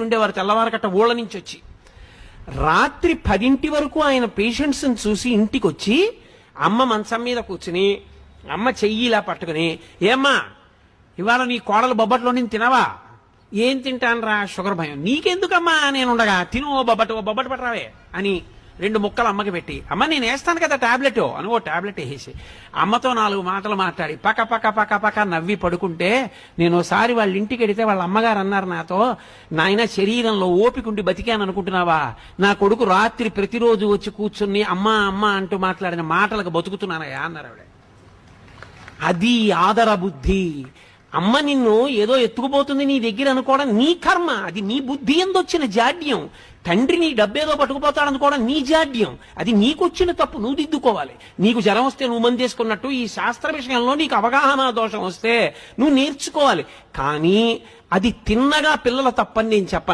ఉండేవారు తెల్లవారకట్ట ఊళ్ళ నుంచి వచ్చి. రాత్రి 10 వరకు ఆయన పేషెంట్స్ని చూసి ఇంటికి వచ్చి అమ్మ మంచం మీద కూర్చుని అమ్మ చెయ్యి ఇలా పట్టుకుని, ఏమ్మా ఇవాళ నీ కోడలు బొబ్బట్లో నేను తినవా? ఏం తింటానరా, షుగర్ భయం. నీకెందుకమ్మా నేనుండగా, తిను ఓ బొబ్బట్టు పట్టరావే అని 2 ముక్కలు అమ్మకి పెట్టి, అమ్మ నేను వేస్తాను కదా టాబ్లెట్ అని ఓ టాబ్లెట్ వేసేసి అమ్మతో 4 మాటలు మాట్లాడి పక్క పక్క పక్క పక్క నవ్వి పడుకుంటే, నేను ఒకసారి వాళ్ళ ఇంటికి వెడితే వాళ్ళ అమ్మగారు అన్నారు నాతో, నాయన శరీరంలో ఓపికండి బతికాను అనుకుంటున్నావా? నా కొడుకు రాత్రి ప్రతిరోజు వచ్చి కూర్చుని అమ్మ అమ్మ అంటూ మాట్లాడిన మాటలకు బతుకుతున్నానయ్యా అన్నారు ఆవిడ. అది ఆదర బుద్ధి. అమ్మ నిన్ను ఏదో ఎత్తుకుపోతుంది నీ దగ్గర అనుకోవడం నీ కర్మ, అది నీ బుద్ధి ఎందొచ్చిన జాడ్యం. తండ్రి నీ డబ్బేదో పట్టుకుపోతాడనుకోవడం నీ జాడ్యం, అది నీకొచ్చిన తప్పు, నువ్వు దిద్దుకోవాలి. నీకు జ్వరం వస్తే నువ్వు మందేసుకున్నట్టు ఈ శాస్త్ర విషయంలో నీకు అవగాహన దోషం వస్తే నువ్వు నేర్చుకోవాలి. కానీ అది తిన్నగా పిల్లల తప్పని నేను చెప్పను.